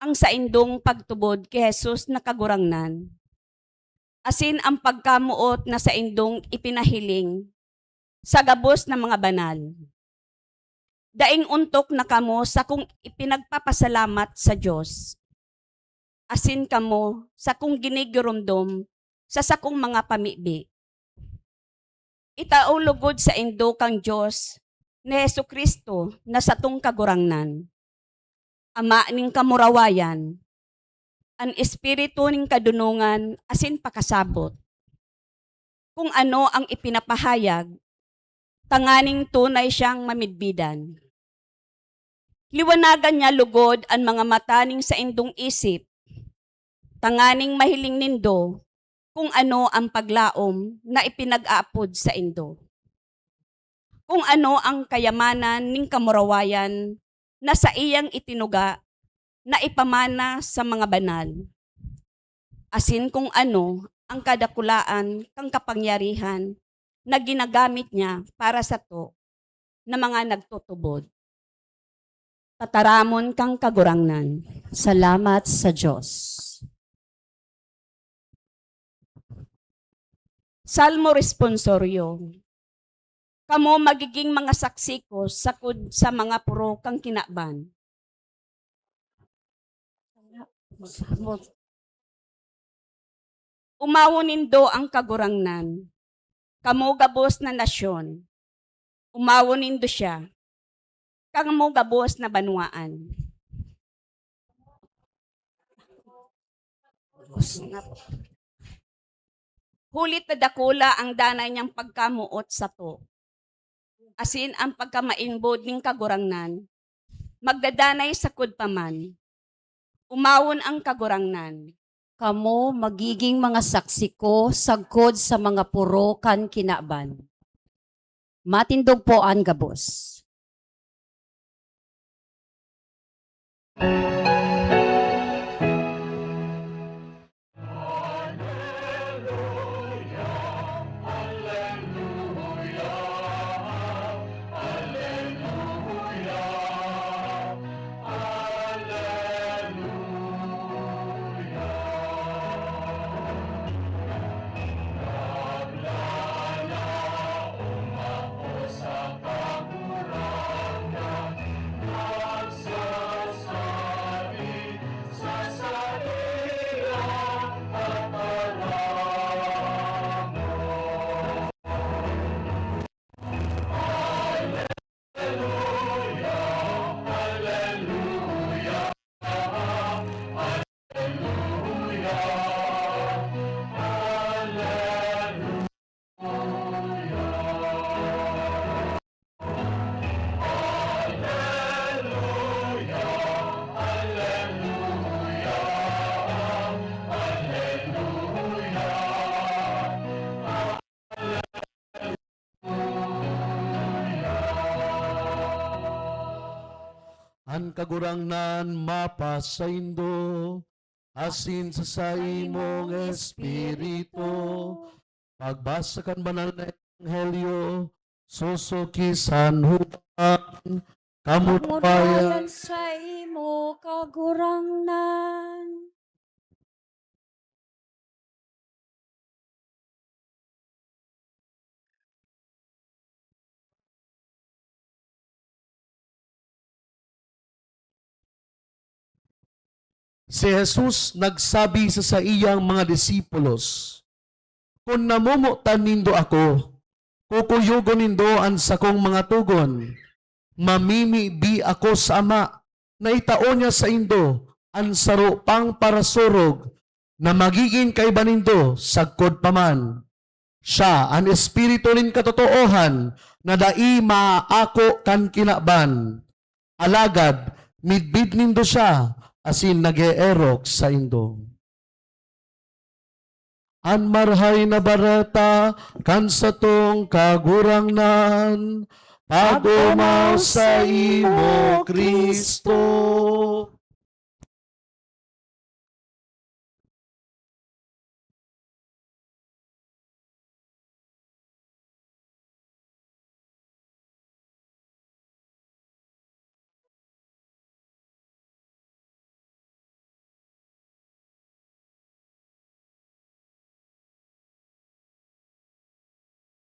ang saindong pagtubod kay Jesus na kagurangnan, asin ang pagkamuot na saindong ipinahiling sa gabos ng mga banal. Daing untok na kamo sa kung ipinagpapasalamat sa Diyos, asin kamo sa kung ginigurumdom sa sakong mga pamibi. Itaulugod sa indo kang Diyos ni Hesu Kristo na satong kagurangnan. Ama ning kamurawayan, ang espiritu ning kadunungan asin pakasabot. Kung ano ang ipinapahayag, tanganing tunay siyang mamidbidan. Liwanagan niya lugod ang mga mata ning sa indong isip, tanganing mahiling nindo kung ano ang paglaom na ipinag-aapod sa indo. Kung ano ang kayamanan ning kamurawayan na sa iyang itinuga na ipamana sa mga banal. Asin kung ano ang kadakulaan kang kapangyarihan na ginagamit niya para sa to na mga nagtutubod. Tataramon kang kagurangnan. Salamat sa Diyos. Salmo responsoryo. Kamo magiging mga saksi ko sakod sa mga puro kang kinaban. Umawonindo ang kagurangnan. Kamo gabos na nasyon. Umawonindo siya. Kamo gabos na banwaan. Hulit na dakula ang danay niyang pagkamuot sa to. Asin ang pagkamainbod ning kagurangnan, magdadanay sa kudpaman. Umawon ang kagurangnan. Kamo magiging mga saksi ko sagkod sa mga puro kan kinaban. Matindog po ang gabos. An kagurangnan mapasaindo, asin sa saimong espiritu. Pagbasa kan banal na Ebanghelyo, susukisan human, kamutayan. sa imo kagurangnan. Si Jesus nagsabi sa iyang mga disipulos, kung namumutan nindo ako, kukuyugon nindo ang sakong mga tugon, mamimibi ako sa Ama, na itao niya sa indo ang saro pang parasurog, na magiging kaiba nindo sagkod paman. Siya ang espiritu nin katotoohan, na dai maako kan kinaban. Alagad, midbid nindo siya, asin nag-eerok sa indo. An marhay na barata kan satong kagurangnan, pagumaw sa imo Kristo.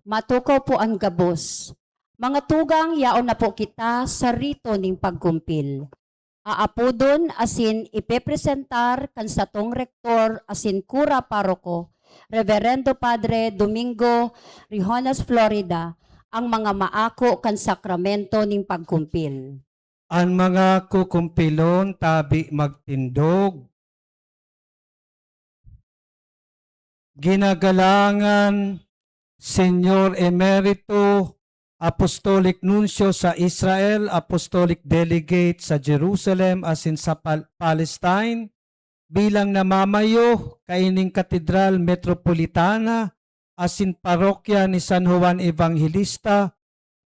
Matukaw po ang gabos. Mga tugang, yaon na po kita sa rito ning pagkumpil. Aapodon asin ipepresentar kan satong rektor asin kura paroko, Reverendo Padre Domingo Rijonas, Florida, ang mga maako kan sakramento ning pagkumpil. Ang mga kukumpilon tabi magtindog. Ginagalangan Senyor Emerito Apostolic Nuncio sa Israel, Apostolic Delegate sa Jerusalem asin sa Palestine, bilang namamayo kaining Katedral Metropolitana asin parokya ni San Juan Evangelista,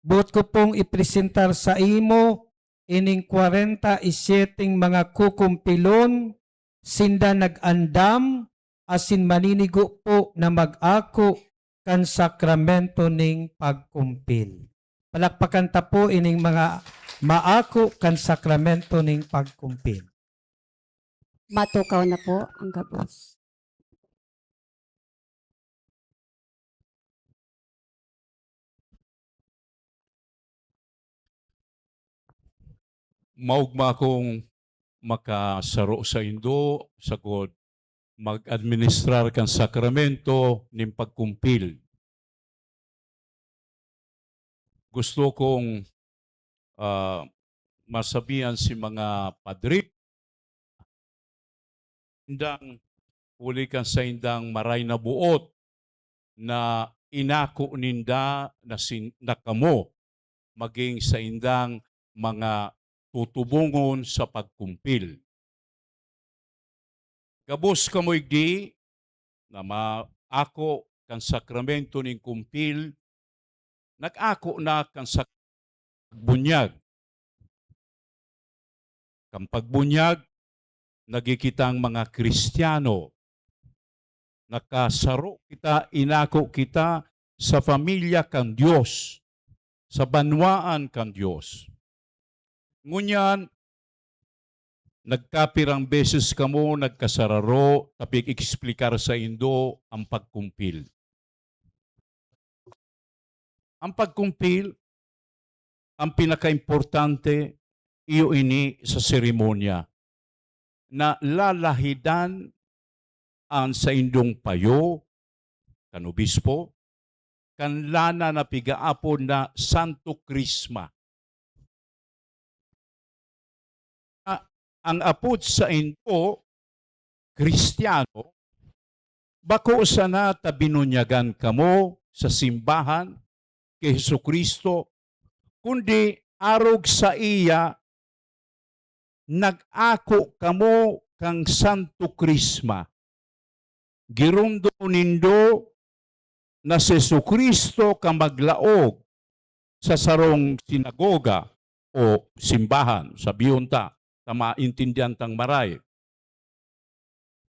buot ko pong ipresentar sa imo ining 47 mga kukumpilon, sinda nag-andam asin maninigo po na mag-ako kan sakramento ning pagkumpil. Palakpakan ta po ining mga maako kan sakramento ning pagkumpil. Matukaw na po ang gabos. Maugma akong makasaro sa Indo, sagod mag-administrar kan sakramento ning pagkumpil. Gusto kong masabihan si mga padri, indang uli kan sa indang maray na buot na inako ninda na kamo maging sa indang mga tutubungon sa pagkumpil. Gabos kamoy di na maako kan sakramento ning kumpil, nag-ako na kan sa pagbunyag. Kan pagbunyag, nagikitang mga Kristiyano. Nakasaro kita, inako kita sa pamilya kan Diyos, sa banwaan kan Diyos. Ngunyan, nagkapirang beses kamo nagkasararo tapik eksplikar sa Indo ang pagkumpil. Ang pagkumpil, ang pinakaimportante, iyo ini sa seremonya na lalahidan ang sa indong payo, kan obispo, kan lana na pigaapon na Santo Krisma. Ang apod sa Indo, Kristiyano, bako sana tabinunyagan kamo sa simbahan kay Jesucristo, kundi arog sa iya, nag-ako kamo kang Santo Krisma. Girundo nindo na si Jesucristo ka maglaog sa sarong sinagoga o simbahan, sa biyonta, na maintindihan tang maray.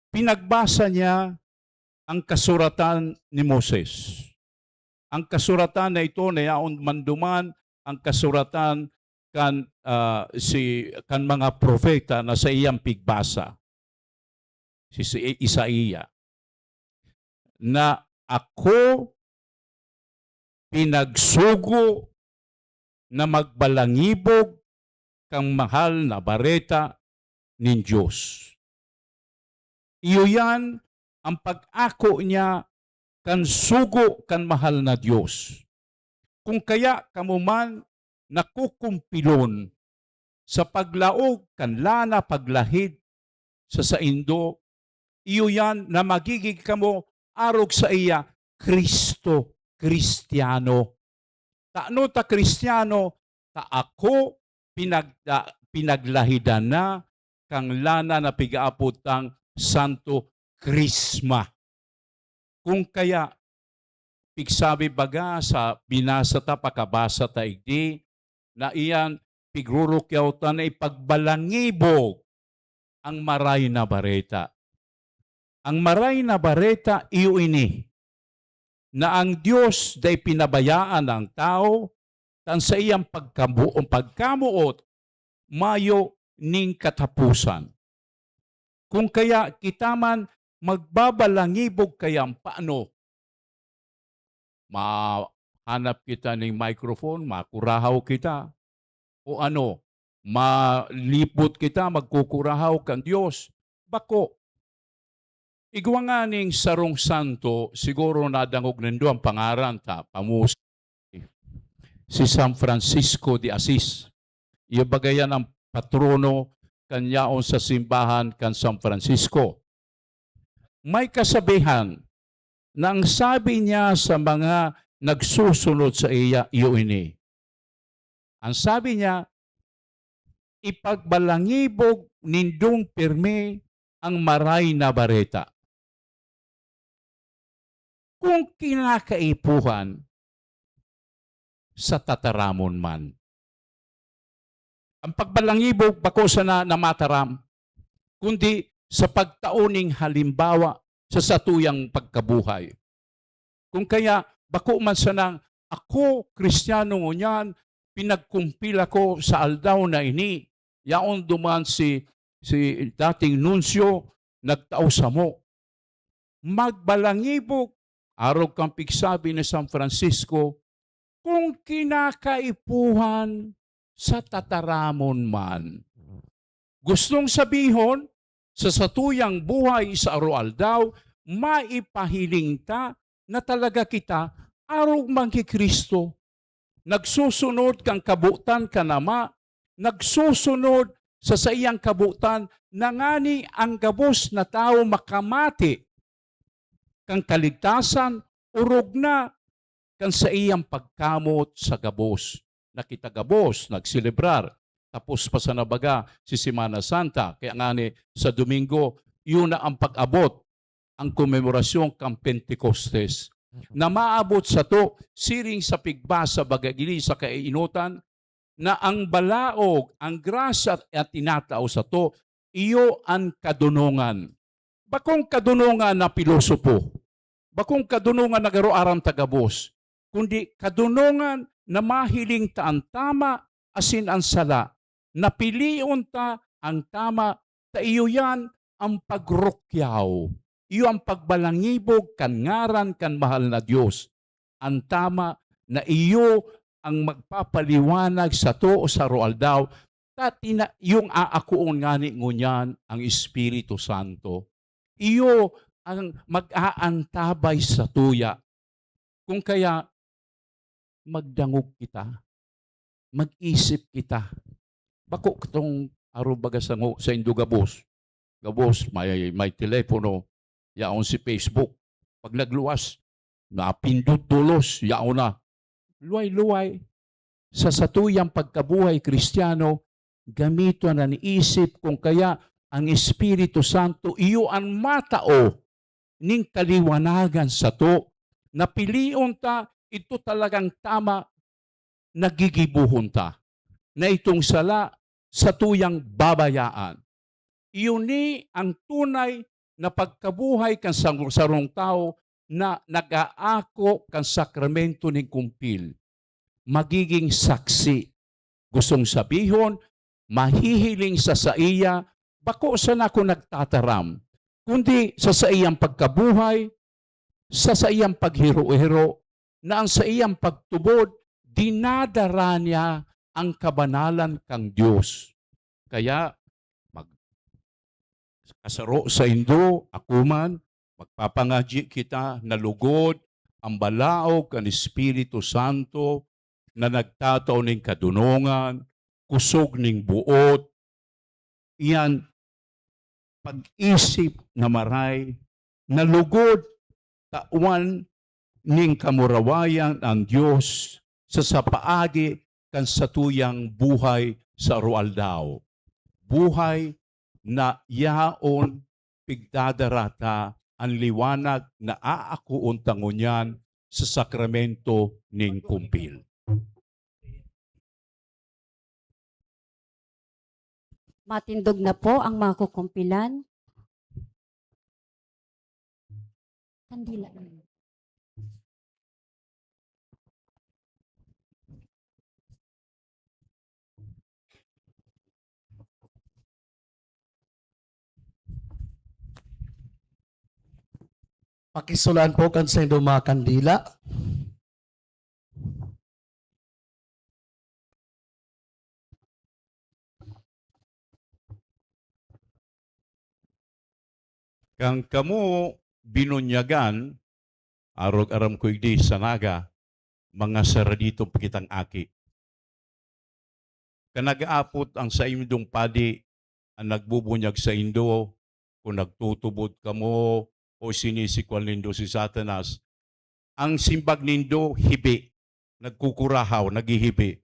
Pinagbasa niya ang kasuratan ni Moses. Ang kasuratan na ito na yaon manduman ang kasuratan kan mga propeta na sa iyang pigbasa. Si Isaiah. Na ako pinagsugo na magbalangibog kang mahal na bareta ng Diyos. Iyo yan ang pag-ako niya kan sugo kan mahal na Diyos. Kung kaya kamo man nakukumpilon sa paglaog kan lana paglahid sa Indo, iyo yan na magiging kamo arog sa iya Kristo, Kristiyano. Taano ta Kristiyano, ta ako pinaglahidan na kang lana na pigaapod tang Santo Krisma. Kung kaya, pigsabi baga sa binasa ta, pakabasa ta igdi, na iyan pigrurukyaw ta na ipagbalangibog ang maray na bareta. Ang maray na bareta, iyo ini, na ang Diyos day pinabayaan ang tao, tan sa iyang pagkamuot, mayo ning katapusan. Kung kaya kita man magbabalangibog kayang paano hanap kita ng microphone, makurahaw kita. O ano, malipot kita, magkukurahaw kang Diyos. Bako, igwa nga ning sarong santo, siguro nadangog nindo ang pangaran ta, pamus si San Francisco de Assis. Iyo bagayan ang patrono kanyaon sa simbahan kan San Francisco. May kasabihan na ang sabi niya sa mga nagsusunod sa iyo ini. Ang sabi niya, ipagbalangibog nindong pirme ang maray na bareta. Kung kinakaipuhan sa tataramon man. Ang pagbalangibog bako sa namataram, kundi sa pagtauning halimbawa sa satuyang pagkabuhay. Kung kaya, bako man sanang ako, Kristiyano ngunyan, pinagkumpila ko sa aldaw na ini, yaon duman si dating nunsyo, nagtao sa mo. Magbalangibog, araw kang pigsabi ni San Francisco, kung kinakaipuhan sa tataramon man. Gustong sabihon, sa satuyang buhay sa aroaldaw, maipahiling ta na talaga kita araw man kay Kristo. Nagsusunod kang kabutan kanama, nagsusunod sa iyang kabutan, nangani ang gabos na tao makamati kang kaligtasan, urog na kan sa iyang pagkamot sa gabos. Nakita gabos, nagsilibrar. Tapos pa sa nabaga si Semana Santa. Kaya nga ni sa Domingo, yun na ang pag-abot, ang komemorasyon kang Pentecostes. Na maabot sa to, siring sa pigbasa bagagili sa kainutan, na ang balaog, ang grasa at tinatao sa to, iyo ang kadunungan. Bakong kadunungan na pilosopo, bakong kadunungan na garo-aram tagabos, kundi kadunungan na mahiling ta ang tama asin ang sala. Napilion ta ang tama, ta iyo yan ang pagrukyaw. Iyo ang pagbalangibog kan ngaran kan mahal na Diyos. Ang tama na iyo ang magpapaliwanag sa to o sa roaldaw, yung aakuon ngani ngunyan ang Espiritu Santo. Iyo ang mag-aantabay sa tuya. Kung kaya, magdangog kita, mag-isip kita. Bako itong arubaga sa Indo Gabos. Gabos, may telepono, yaon si Facebook. Pag nagluwas, napindot tulos, yaon na. Luway-luway. Sa satuyang pagkabuhay Kristiyano, gamito na niisip kung kaya ang Espiritu Santo, iyo ang matao ning kaliwanagan sa to. Napilion ta, ito talagang tama, nagigibuhon ta. Na itong sala sa tuyang babayaan. Iyon ni ang tunay na pagkabuhay kan sarong tao na nag-aako kan sakramento ng kumpil. Magiging saksi. Gustong sabihon, mahihiling sa iya, bako saan ako nagtataram, kundi sa iyang pagkabuhay, sa iyang paghiro-hiro, na ang sa iyang pagtubod, dinadara niya ang kabanalan kang Diyos. Kaya, kasaro sa Indo, ako man, magpapangaji kita na lugod ang balaog kan Espiritu Santo na nagtataw ng kadunungan, kusog ng buot, iyan, pag-isip na maray, na lugod, tawan ning kamurawayan ang Diyos sa sapaagi kan satuyang buhay sa roaldaw. Buhay na yaon pigdadarata ang liwanag na aakuon tangunyan sa sakramento ning kumpil. Matindog na po ang mga kukumpilan. Kandila. Pakisulaan po kan sa mga kandila. Kang kamo binunyagan, arog aram ko di sa naga, mga saradito pakitang aki. Kanag-aapot ang sa imdong padi, ang nagbubunyag sa indo, kung nagtutubod kamo o sinisikwal nindo si Satanas, ang simbag nindo hibi, nagkukurahaw, nagihibi.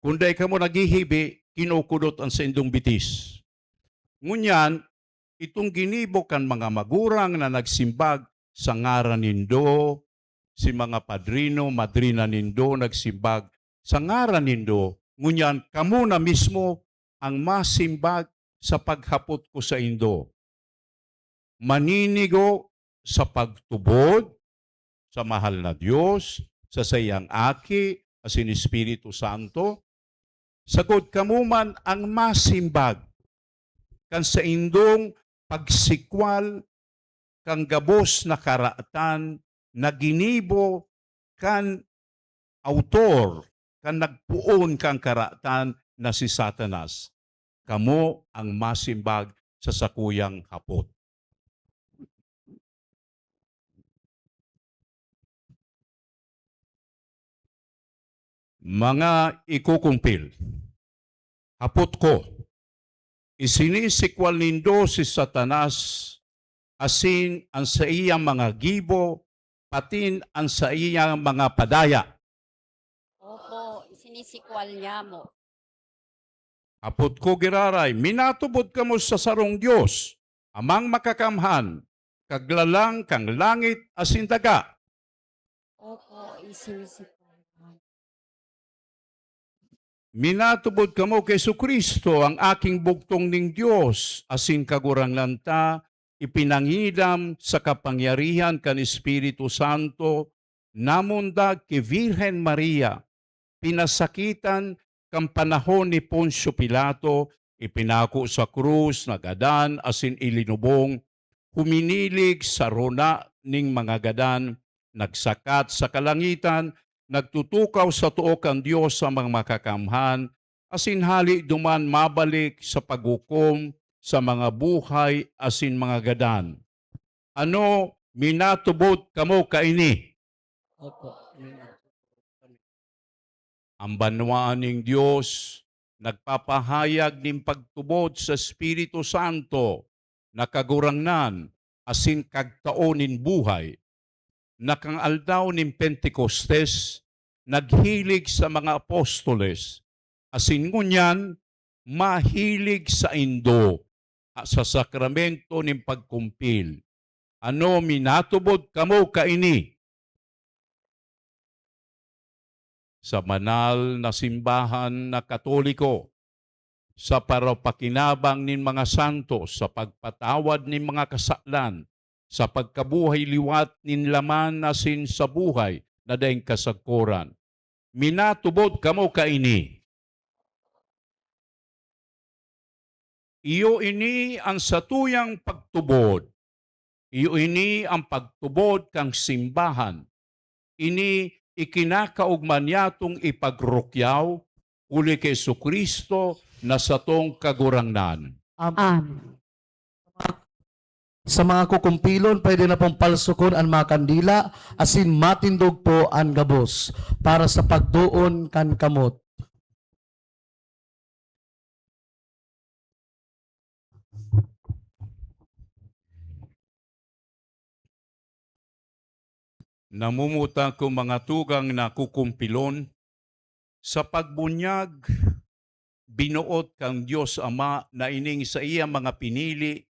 Kung day kamo nagihibi, kinukudot ang sa indong bitis. Ngunyan, itong ginibo kan mga magurang na nagsimbag sa ngaran nindo, si mga padrino, madrina nindo nagsimbag sa ngaran nindo, ngunyan kamo na mismo ang masimbag sa paghapot ko sa indo. Maninigo sa pagtubod sa mahal na Diyos, sa sayang aki, asin Espiritu Santo, sagod kamo man ang masimbag kan sa indong pagsikwal kang gabos na karaatan na ginibo kan autor, kan nagpuon kang karaatan na si Satanas. Kamo ang masimbag sa sakuyang hapot. Mga ikukumpil, hapot ko, isinisikwal nindo si Satanas asin ang sa iyang mga gibo, patin ang sa iyang mga padaya. Opo, sinisikwal niya mo. Hapot ko giraray, minatubod kamo sa sarong Dios, amang makakamhan, kaglalang kang langit asin daga. Opo, sinisikwal. Minatubod kamo kay Kristo ang aking bugtong ning Dios, asin kaguranglan ta, ipinangidam sa kapangyarihan kan Espiritu Santo, namundag kay Virhen Maria, pinasakitan kang panahon ni Poncio Pilato, ipinako sa krus, nagadan, asin ilinubong, huminilig sa rona ning mga gadan, nagsakat sa kalangitan, nagtutukaw sa tuok ang Diyos sa mga makakamhan, asin hali duman mabalik sa paghukom sa mga buhay asin mga gadan. Ano minatubod kamo kaini? Opo. Ang banwaan ng Diyos, nagpapahayag ng pagtubod sa Espiritu Santo, nakagurangnan, asin kagtaonin buhay, nakangaldaw ng Pentecostes, naghilig sa mga apostoles, asin ngunyan, mahilig sa indo, sa sakramento ng pagkumpil. Ano minatubod kamo kaini? Sa banal na simbahan na Katoliko, sa parapakinabang nin mga santos, sa pagpatawad nin mga kasaklan, sa pagkabuhay liwat nin laman asin sa buhay na daing kasagkuran. Minatubod kamo kaini. Iyo ini ang satuyang pagtubod. Iyo ini ang pagtubod kang simbahan. Ini ikinakaugman yatong ipagrukyaw uli kay Kristo na satong kagurangnan. Amen. Sa mga kukumpilon, pwede na pong palsukon ang mga kandila, asin matindog po ang gabos, para sa pagduon kan kamot. Namumuta ko mga tugang na kukumpilon, sa pagbunyag, binuot kang Diyos Ama na ining sa iya mga pinili,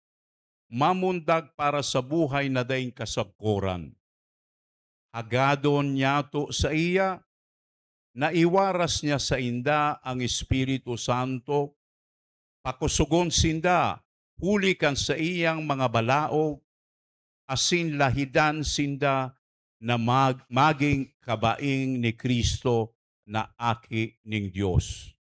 mamundag para sa buhay na daing kasagkuran. Hagadon niyato sa iya, naiwaras niya sa inda ang Espiritu Santo, pakusugon sinda, huli kan sa iyang mga balaog, asin lahidan sinda na maging kabaing ni Kristo na aki ning Diyos.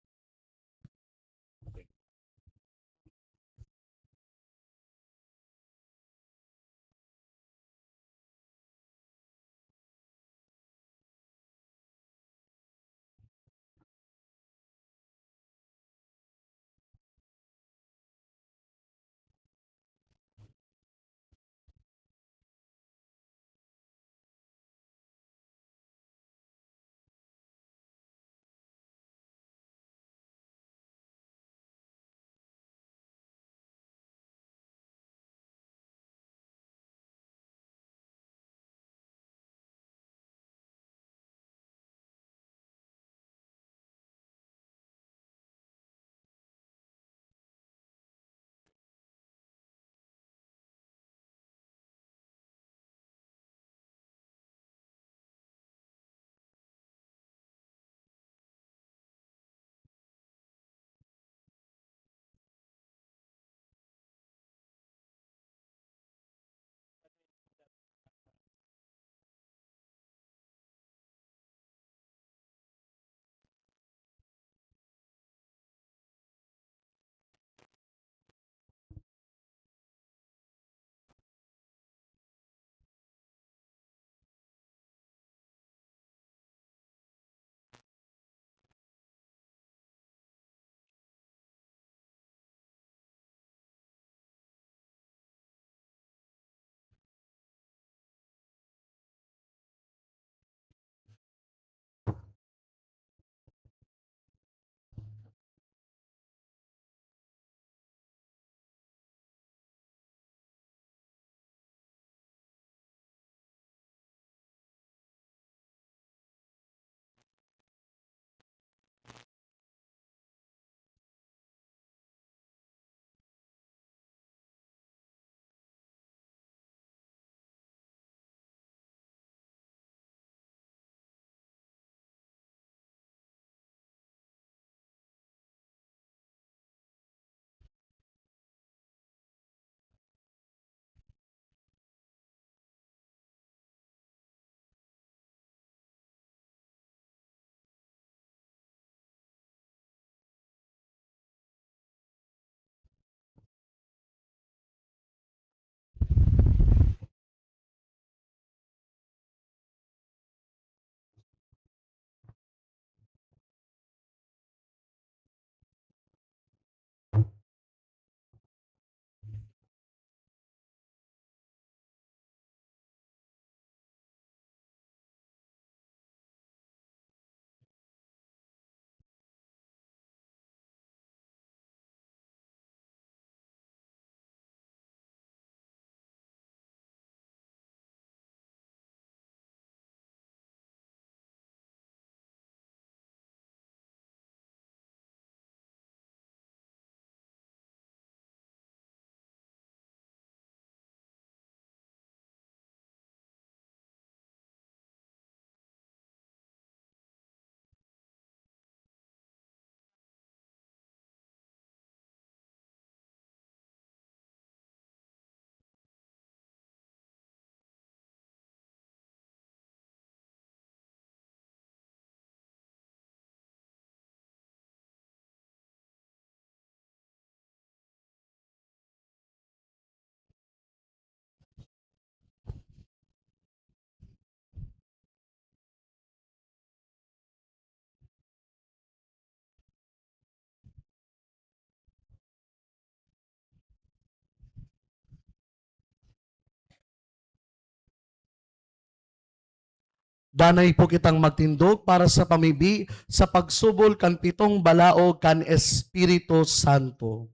Danay po kitang magtindog para sa pamibi sa pagsubol kan pitong balaog kan Espiritu Santo.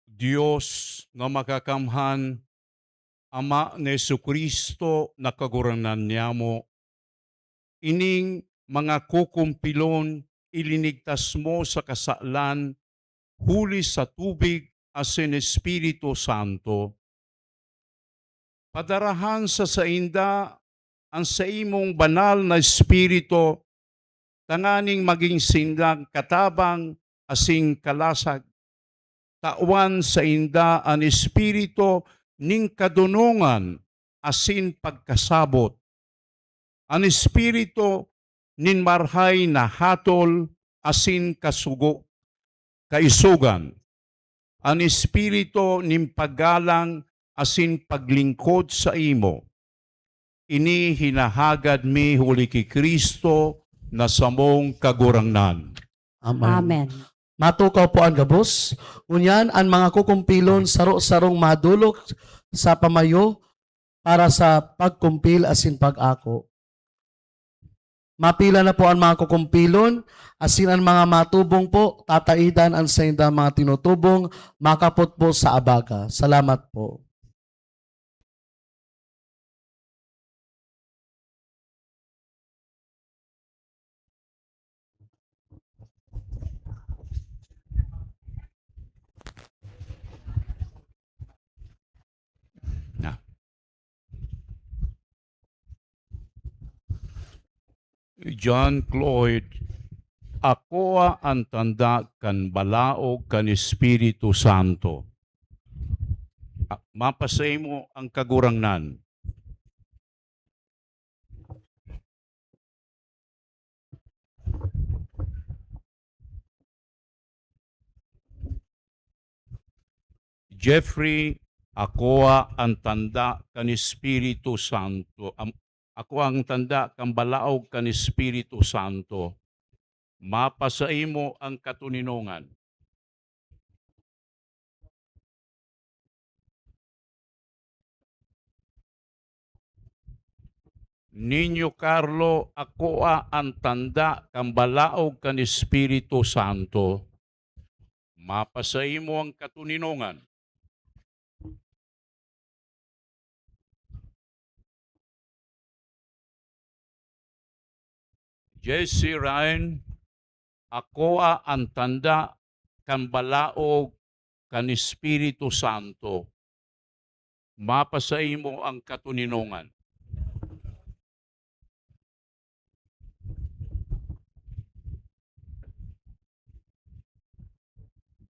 Diyos nga makakamhan, Ama ni Jesucristo nakaguranan niya mo, ining mga kukumpilon ilinigtas mo sa kasalan, huli sa tubig asin Espiritu Santo. Padarahan sa sainda ang sa imong banal na Espiritu, tanganing maging sindang katabang asing kalasag. Tawan sa inda ang Espiritu ning kadunungan asin pagkasabot. Ang Espiritu nin marhay na hatol asin kasugo kaisugan. Ang Espiritu nin paggalang asin paglingkod sa imo. Ini hinahagad mi huli ki Kristo na samong kagurangnan. Amen. Matukaw po ang gabos. Unyan, ang mga kukumpilon saro-sarong madulok sa pamayo para sa pagkumpil asin pag-ako. Mapila na po ang mga kukumpilon, asin ang mga matubong po, tataidan ang sa inda mga tinutubong, makapot po sa abaga. Salamat po. Na. John Cloyd, ako ang tanda kan balaog kan Espiritu Santo. Mapasay mo ang kagurangnan. Jeffrey, ako ang tanda kan Espiritu Santo. Ako ang tanda kan balaog kan Espiritu Santo. Mapasay mo ang katuninongan. Ninyo Carlo, ako ang tanda kan balaog kan Espiritu Santo. Mapasay mo ang katuninongan. Jesse Ryan, ako ang tanda kan balaog kan Espiritu Santo. Mapasay mo ang katuninongan.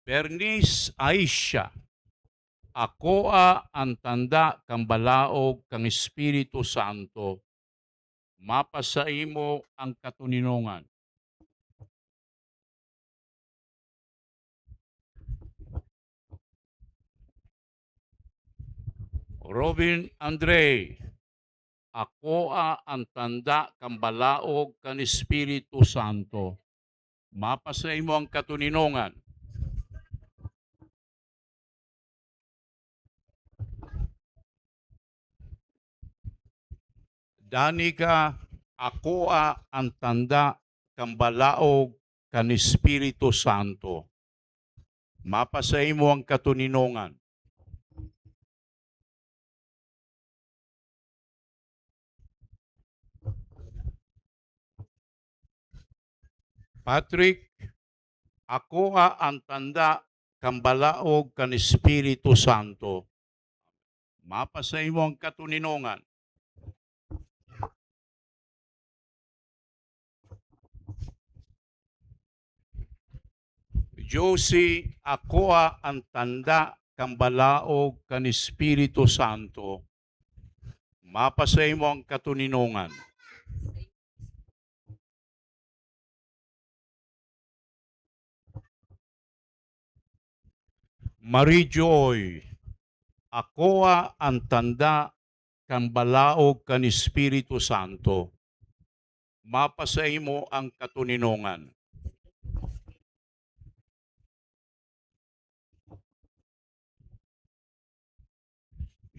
Bernice Aisha, ako ang tanda kan balaog kan Espiritu Santo. Mapasay mo ang katuninongan. Robin Andre, ako ang tanda kan balaog kan Espiritu Santo. Mapasay mo ang katuninongan. Danica, ako ang tanda kan balaog kan Espiritu Santo. Mapasay mo ang katuninongan. Patrick, ako ang tanda kan balaog kan Espiritu Santo. Mapasay mo ang katuninongan. Josie, ako ang tanda kan balaog kan Espiritu Santo. Mapasay mo ang katuninongan. Marie Joy, ako ang tanda kan balaog kan Espiritu Santo. Mapasay mo ang katuninongan.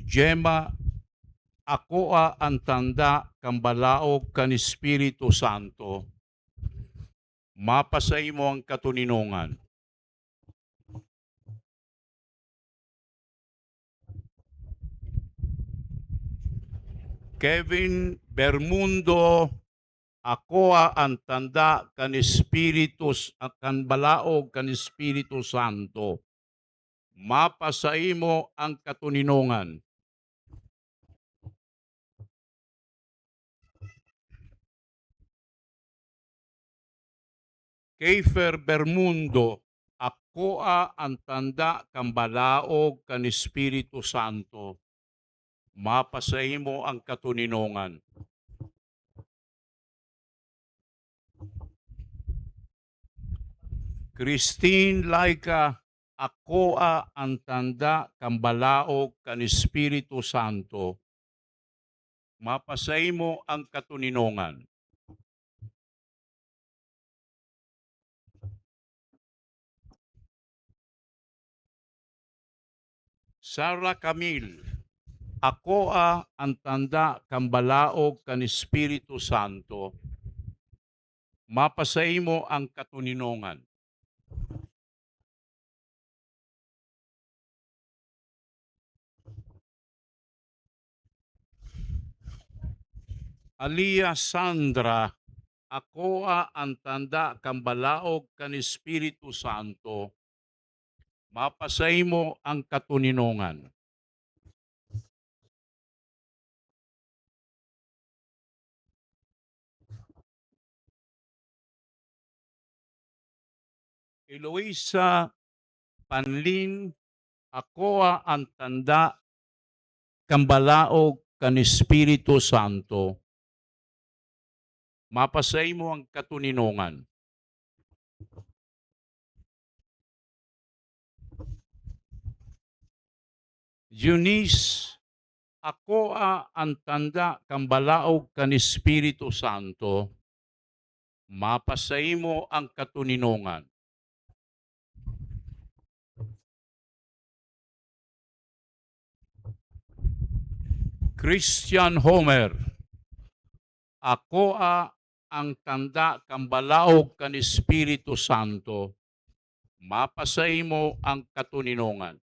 Gemma, ako ang tanda kambalaog kan Espiritu Santo. Mapasay mo ang katuninongan. Kevin Bermundo, ako ang tanda kan Espiritu kan balaog kan Espiritu Santo. Mapasay mo ang katuninongan. Keifer Bermundo, ako ang tanda kan balaog kan Espiritu Santo. Mapasay mo ang katuninongan. Christine Laika, ako ang tanda kan balaog kan Espiritu Santo. Mapasay mo ang katuninongan. Sarah Camille, ako ang tanda kan balaog kan Espiritu Santo. Mapasay mo ang katuninongan. Alia Sandra, ako ang tanda kan balaog kan Espiritu Santo. Mapasay mo ang katuninongan. Eloisa Panlin, ako ang tanda kan balaog kan Espiritu Santo. Mapasay mo ang katuninongan. Eunice, ako ang tanda kan balaog kan Espiritu Santo. Mapasay mo ang katuninongan. Christian Homer, ako ang tanda kan balaog kan Espiritu Santo. Mapasay mo ang katuninongan.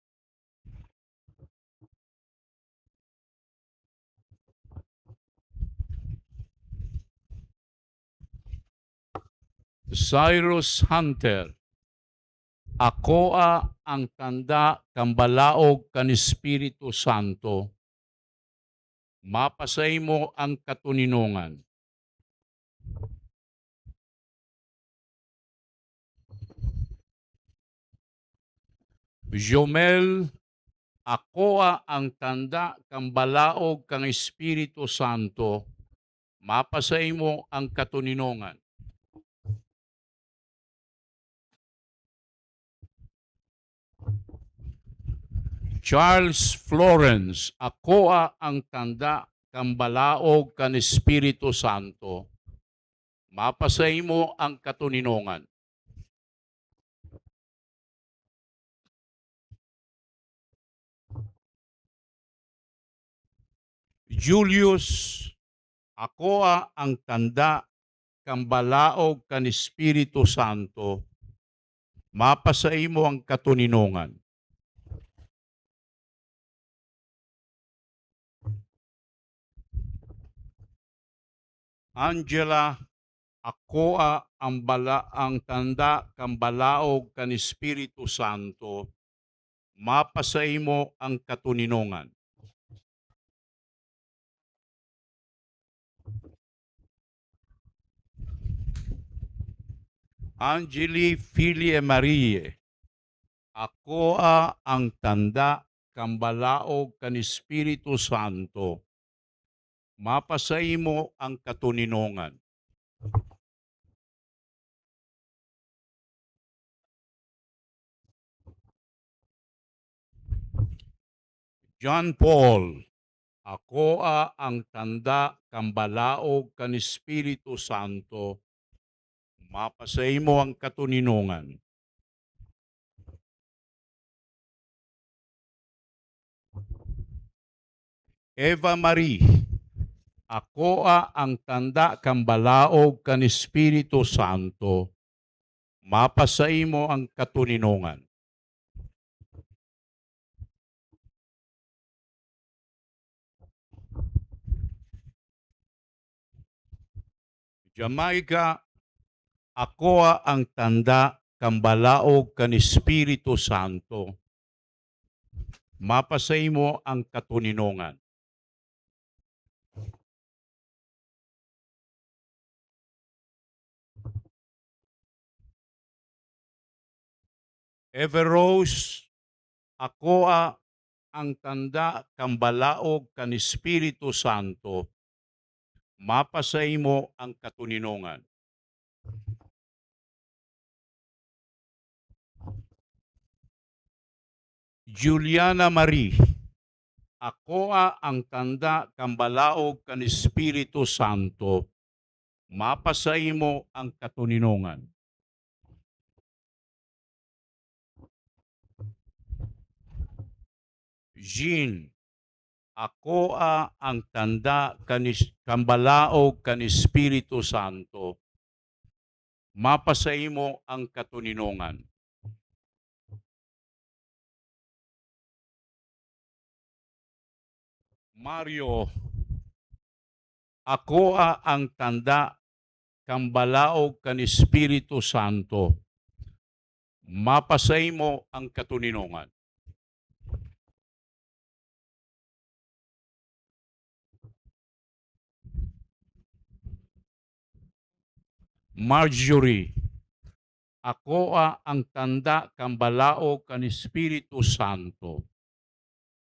Cyrus Hunter, ako ang tanda kan balaog kan Espiritu Santo. Mapasay mo ang katuninongan. Jomel, ako ang tanda kan balaog kan Espiritu Santo. Mapasay mo ang katuninongan. Charles Florence, ako ang tanda kan balaog kan Espiritu Santo. Mapasay mo ang katuninongan. Julius, ako ang tanda kan balaog kan Espiritu Santo. Mapasay mo ang katuninongan. Angela, ako ang tanda kan balaog kan Espiritu Santo. Mapasay mo ang katuninongan. Angeli Filie Marie, ako ang tanda kan balaog kan Espiritu Santo. Mapasay mo ang katuninongan. John Paul, ako ang tanda kan balaog kan Espiritu Santo. Mapasay mo ang katuninongan. Eva Marie, akoa ang tanda kang balaog kan Espiritu Santo. Mapasaimo ang katuninongan. Jamaica, akoa ang tanda kang balaog kan Espiritu Santo. Mapasaimo ang katuninongan. Everose, akoa ang tanda kang balaog kan Espiritu Santo. Mapasaimo ang katuninongan. Juliana Marie, akoa ang tanda kang balaog kan Espiritu Santo. Mapasaimo ang katuninongan. Jean, akoa ang tanda kang balaog kan Espiritu Santo. Mapasaimo ang katuninongan. Mario, akoa ang tanda kang balaog kan Espiritu Santo. Mapasaimo ang katuninongan. Marjorie, akoa ang tanda kang balaog kan Espiritu Santo.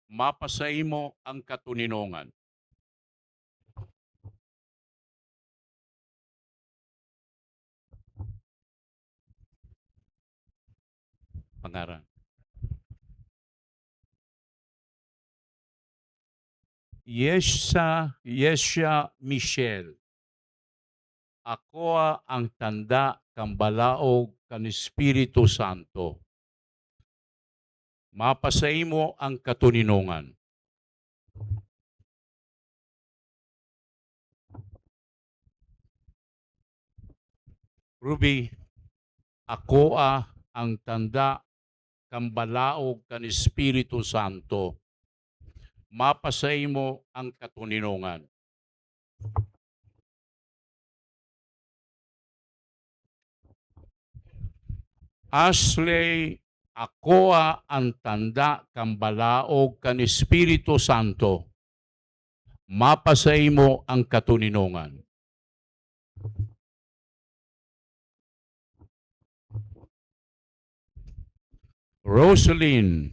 Mapasaimo ang katuninongan. Pangaran. Yesha Michelle, akoa ang tanda kang balaog kan Espiritu Santo. Mapasaimo ang katuninongan. Ruby, akoa ang tanda kang balaog kan Espiritu Santo. Mapasaimo ang katuninongan. Ashley, akoa ang tanda kang balaog kan Espiritu Santo. Mapasaimo ang katuninongan. Rosalyn,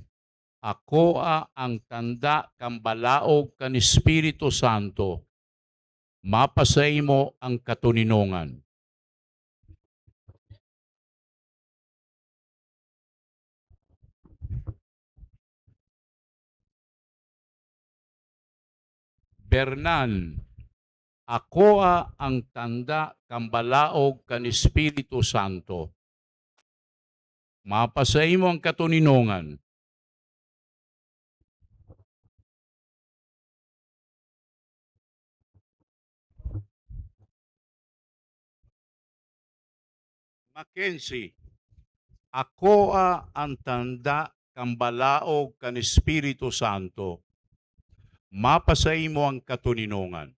akoa ang tanda kang balaog kan Espiritu Santo. Mapasaimo ang katuninongan. Bernan, akoa ang tanda kang balaog kan Espiritu Santo. Mapasaimo ang katuninongan. Mackenzie, akoa ang tanda kang balaog kan Espiritu Santo. Mapasaimo ang katuninongan.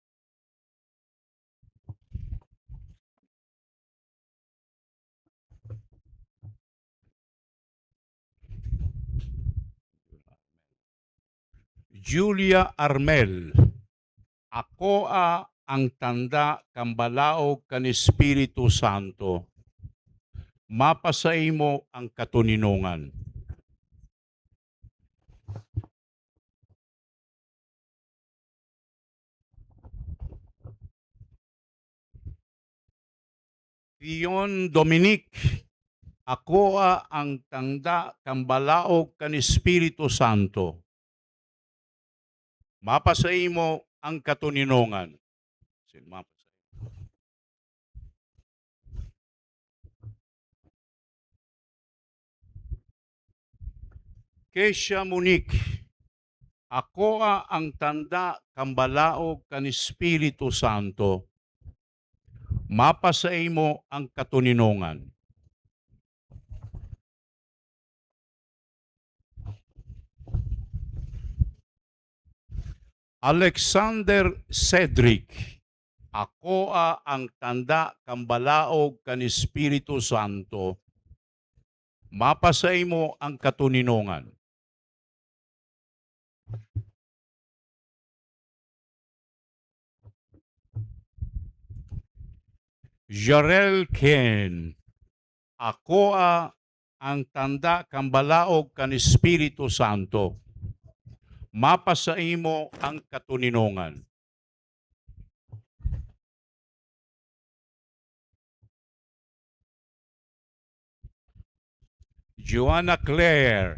Julia Armel, akoa ang tanda kang balaog kan Espiritu Santo. Mapasaimo ang katuninongan. Pion Dominic, akoa ang tanda kang balaog kan Espiritu Santo. Mapasaimo ang katuninongan. Keisha Monique, Ako ang tanda kambalaog kan Espiritu Santo. Mapasay mo ang katuninongan. Alexander Cedric. Ako ang tanda kambalaog kan Espiritu Santo. Mapasay mo ang katuninongan. Jarel Ken. Ako ang tanda kambalaog kan Espiritu Santo. Mapasay mo ang katuninongan. Joanna Claire.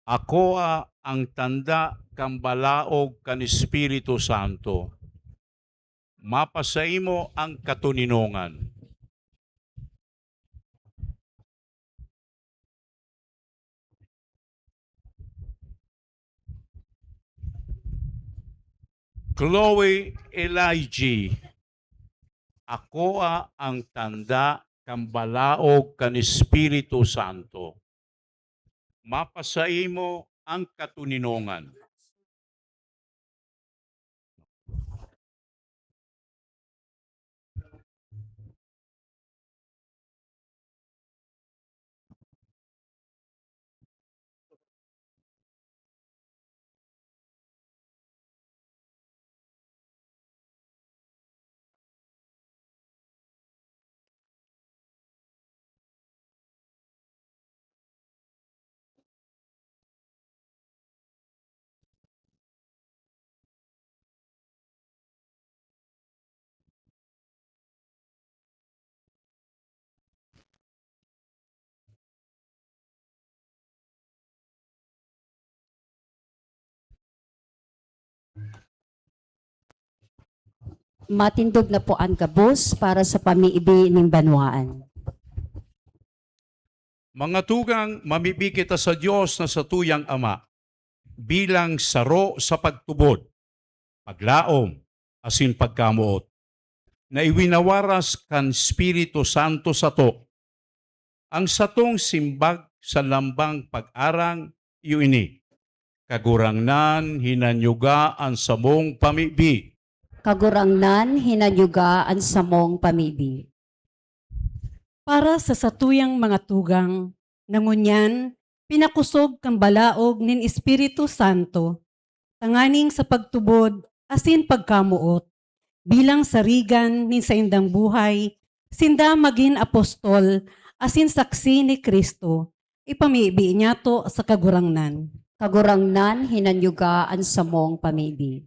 Ako ang tanda kambalaog kan Espiritu Santo. Mapasay mo ang katuninongan. Chloe Elijah. Ako ang tanda kambalaog kan Espiritu Santo. Mapasay mo ang katuninongan. Matindog na po ang gabos para sa pamiibi ng banwaan. Mga tugang, mamibig kita sa Diyos na sa tuyang Ama, bilang saro sa pagtubod, paglaom, asin pagkamuot, na iwinawaras kan Espiritu Santo sato. Ang satong simbag sa lambang pag-arang ini, kagurangnan hinanyuga ang samong pamibi, Kagurangnan hinanyugaan sa mong pamibi. Para sa satuyang mga tugang, nangunyan, pinakusog kang balaog nin Espiritu Santo, tanganing sa pagtubod, asin pagkamuot, bilang sarigan nin sa indang buhay, sinda magin apostol, asin saksi ni Kristo, ipamibi niya to sa kagurangnan. Kagurangnan hinanyugaan sa mong pamibi.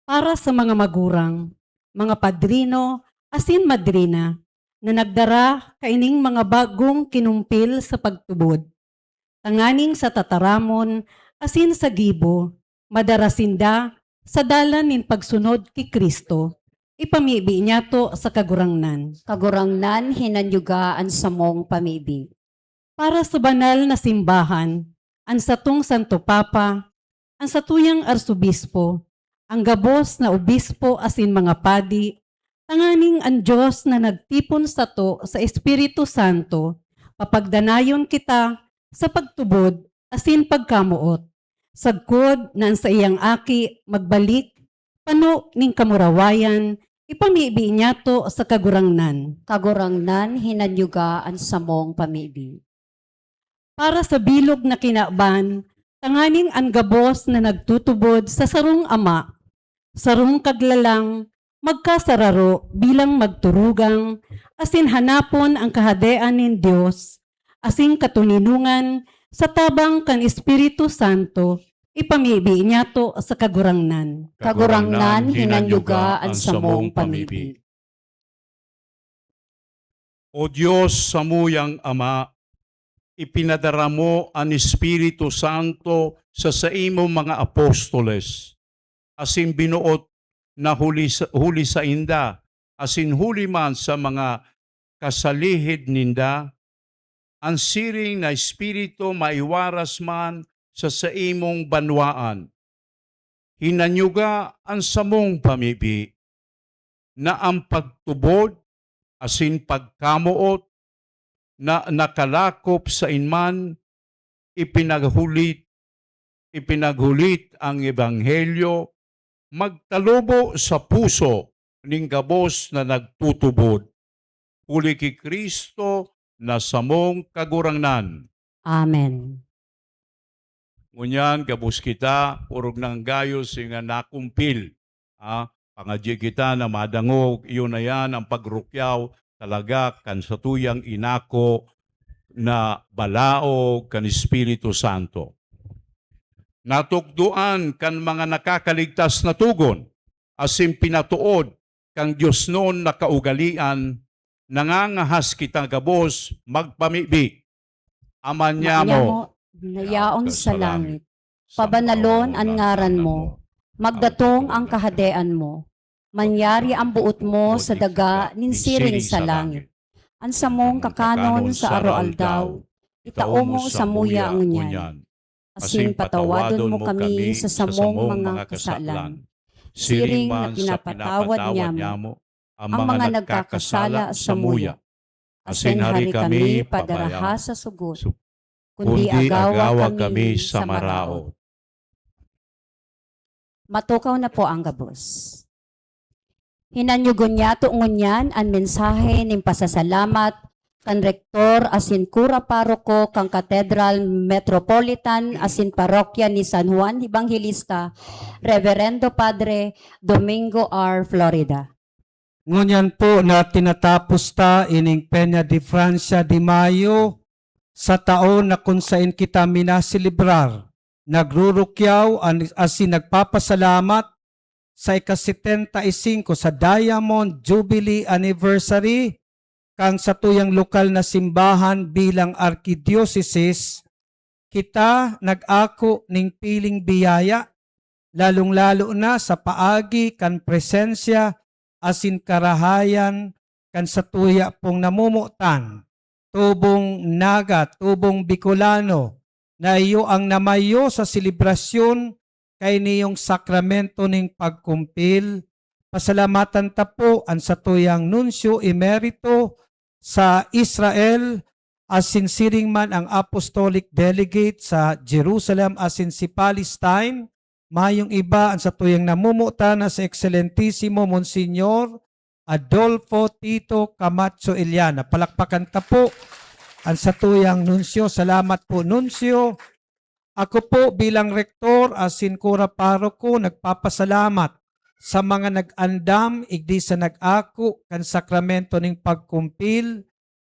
Para sa mga magurang, mga padrino, asin madrina, na nagdara kaining mga bagong kinumpil sa pagtubod. Tanganing sa tataramon, asin sa gibo, madarasinda sa dalan nin pagsunod ki Kristo. Ipamibi niya to sa kagurangnan. Kagurangnan hinanyugaan sa mong pamibi. Para sa banal na simbahan, ang satong Santo Papa, ang satuyang arsobispo, ang gabos na obispo asin mga padi, tanganing ang Diyos na nagtipon sa to sa Espiritu Santo, papagdanayon kita sa pagtubod asin pagkamuot. Sagkod na sa iyang aki magbalik, pano ning kamurawayan, ipamibi niya to sa kagurangnan. Kagurangnan hinanyugaan sa mong pamibi. Para sa bilog na kinaban, tanganing ang gabos na nagtutubod sa sarong ama, sarong kaglalang, magkasararo bilang magturugang, asin hanapon ang kahadean nin Dios, asin katuninungan sa tabang kan Espiritu Santo, ipamibi niya to sa kagurangnan. Kagurangnan hinanyugaan sa mong pamibi. O Diyos samuyang Ama, ipinadara mo ang Espiritu Santo sa imo mga apostoles, asin binuot na huli sa inda, asin huli man sa mga kasalihid ninda, ang siring na Espiritu maiwaras man sa imong banwaan. Hinanyuga ang samong pamibi na ang pagtubod asin pagkamuot na nakalakop sa inman ipinaghulit ang ebanghelyo magtalubo sa puso ning gabos na nagtutubod. Huli ki Kristo na samong kagurangnan. Amen. Ngunyan, gabos kita, purog ng gayos nga nakumpil. Pangadya kita na madangog, iyon na yan ang pagrukyaw talaga kan sa tuyang inako na balaog kan Espiritu Santo. Natugduan kan mga nakakaligtas na tugon, asim pinatuod kang Diyos noon na kaugalian, nangangahas kita gabos magpamibi. Aman niya mo, nayaon sa langit. Pabanalon ang ngaran mo. Magdatong ang kahadean mo. Manyari ang buot mo sa daga ninsiring sa langit. Ang samong kakanon sa araw-aldaw. Itao mo sa muya ang unyan. Asin patawadon mo kami sa samong mga kasalan. Siring na pinapatawad niya mo ang mga nagkakasala sa muya. Asin hari kami padaraha sa sugot. Kundi agawa kami sa maraot. Matukaw na po ang gabos. Hinanyugon niya tuungon yan ang mensahe ng pasasalamat kan rektor asin kura paroko kang Cathedral Metropolitan asin parokya ni San Juan Evangelista, Reverendo Padre Domingo R. Florida. Ngunyan po na tinatapos ta ining Peña de Francia de Mayo sa taon na kung saan kita minasilibrar. Nagrurukyaw asin nagpapasalamat sa ika-75 sa Diamond Jubilee Anniversary kang sa tuyang lokal na simbahan bilang Archdiocese, kita nag-ako ning piling biyaya, lalong-lalo na sa paagi kan presensya asin karahayan kan sa tuya pong namumutan, tubong Naga, tubong Bicolano, na iyo ang namayo sa selebrasyon kay niyong sakramento ning pagkumpil. Pasalamatan ta po ang sa tuyang Nuncio Emerito sa Israel, asin siring man ang Apostolic Delegate sa Jerusalem asin si Palestine, mayong iba ang sa tuyang namumuta na sa Excelentisimo Monsignor Adolfo Tito Camacho Iliana. Palakpakan ta po ang sa tuyang Nuncio. Salamat po, Nuncio. Ako po bilang rektor asin kura paroko nagpapasalamat sa mga nag-andam igdi sa nag-ako kan sakramento ning pagkumpil,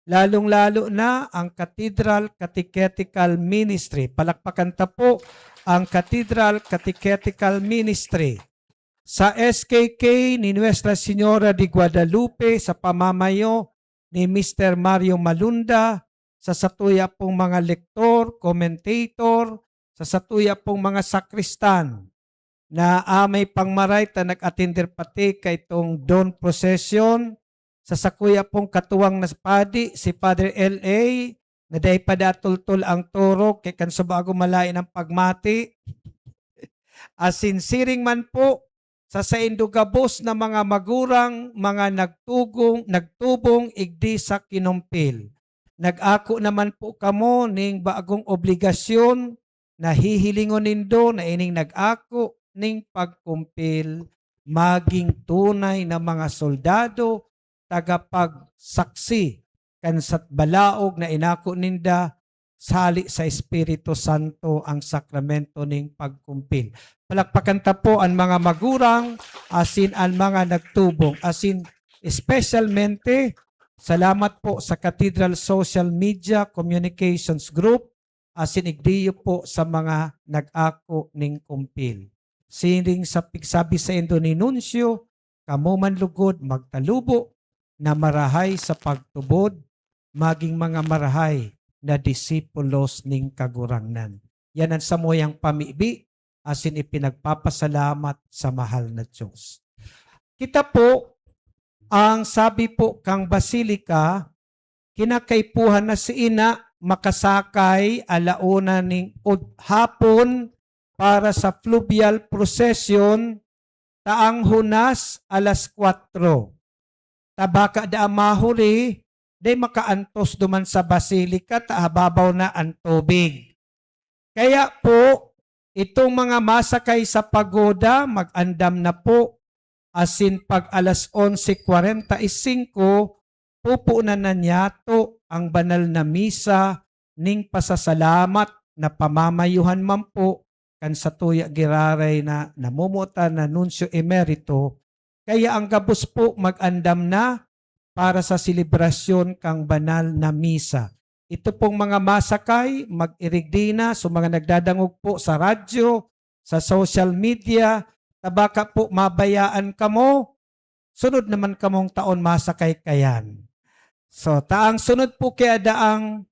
lalong-lalo na ang Cathedral Catechetical Ministry. Palakpakan ta po ang Cathedral Catechetical Ministry. Sa SKK ni Nuestra Señora de Guadalupe sa pamamayo ni Mr. Mario Malunda, sa satuya pong mga lektor, commentator, sa satuya pong mga sakristan, na may pangmaray ta nag-attender pati kay itong dawn procession, sa sakuya pong katuwang na padi, si Father L.A., na dahi padatultul ang toro, kay kansubago malain ang pagmati. Asin siring man po, sa saindugabos na mga magurang, mga nagtubong igdi sa kinumpil. Nag-ako naman po kamo ning bagong obligasyon na hihilingon nindo na ining nag-ako ning pagkumpil, maging tunay na mga soldado, tagapagsaksi, kansat balaog na inako ninda, sali sa Espiritu Santo ang sakramento ning pagkumpil. Palakpakan ta po ang mga magurang, asin ang mga nagtubong, asin especialmente, salamat po sa Cathedral Social Media Communications Group, asin igdiyo po sa mga nag-ako ning kumpil. Sining sa pigsabi sa indo ni Nuncio, kamo man lugod magtalubo na marahay sa pagtubod, maging mga marahay na disipulos ning kagurangnan. Yan ang samuyang pamibi, asin ipinagpapasalamat sa mahal na Diyos. Kita po, ang sabi po kang Basilika, kinakaipuhan na si ina, makasakay alauna ning hapon para sa fluvial procession taang hunas alas 4. Tabaka da mahuli, day makaantos duman sa basilika, taababaw na ang tubig. Kaya po, itong mga masakay sa pagoda, mag-andam na po, asin pag alas 11:45, pupunan na niyato ang banal na misa ning pasasalamat na pamamayuhan man po kan sa tuya giraray na namumuta na Nuncio Emerito. Kaya ang gabos po mag-andam na para sa selebrasyon kang banal na misa. Ito pong mga masakay, mag-irigdina, so mga nagdadangog po sa radyo, sa social media, tabaka po mabayaan kamo, sunod naman kamong taon masakay kayan. So taang sunod po kaya daang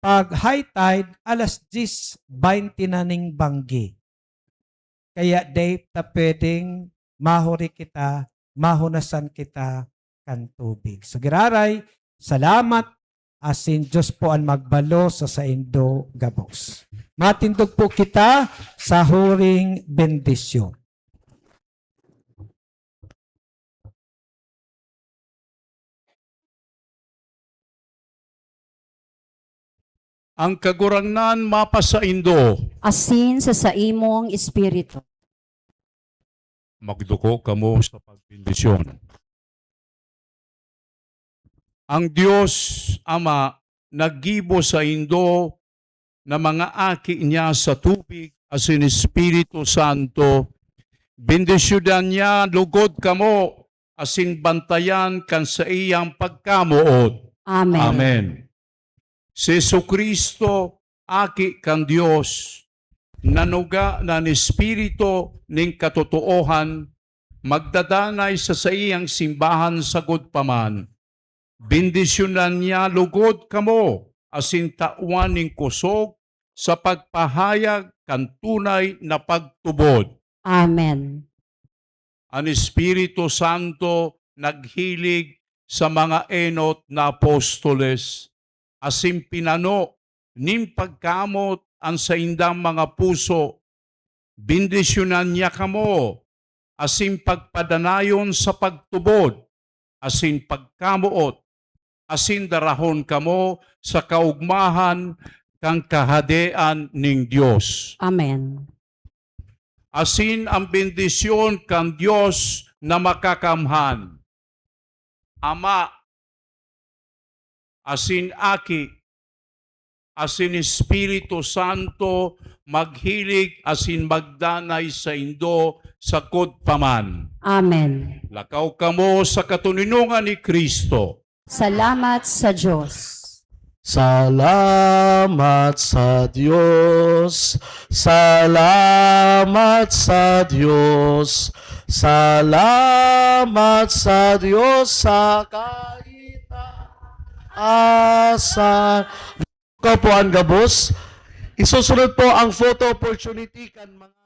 pag high tide, alas 10:20 na ning banggi. Kaya day ta pwedeng mahuri kita, mahunasan kita kan tubig. So giraray, salamat asin Diyos po ang magbalo sa saindo gabos. Matindog po kita sa huring bendisyon. Ang kagurangnan mapasaindo. Asin sa saimong espiritu. Magduko kamo sa pagbendisyon. Ang Diyos Ama naggibo sa indo na mga aki niya sa tubig asin Espiritu Santo. Bendisyonan niya lugod kamo asin bantayan kan sa iyang pagkamuot. Amen. Amen. Si Jesucristo, aki kang Diyos, nanuga ng Espiritu ning katotoohan, magdadanay sa iyang simbahan sagod paman. Bendisyonan niya lugod kamo, asin tawan ning kusog sa pagpahayag kan tunay na pagtubod. Amen. Ang Espiritu Santo naghilig sa mga enot na apostoles, asim pinano nin pagkamot ang sa indang mga puso. Bendisyonan niya kamo, asim pagpadanayon sa pagtubod, asin pagkamuot, asin darahon kamo sa kaugmahan kang kahadean ning Dios. Amen. Asin ang bendisyon kang Dios na makakamhan. Ama, asin aki, asin Espiritu Santo, maghilig asin magdanay sa indo sakod paman. Amen. Lakaw kamo sa katuninungan ni Kristo. Salamat sa Diyos. Salamat sa Diyos, salamat sa Diyos, salamat sa Diyos sa kaitaasan. Kapuan gabos, isusunod po ang photo opportunity kan mga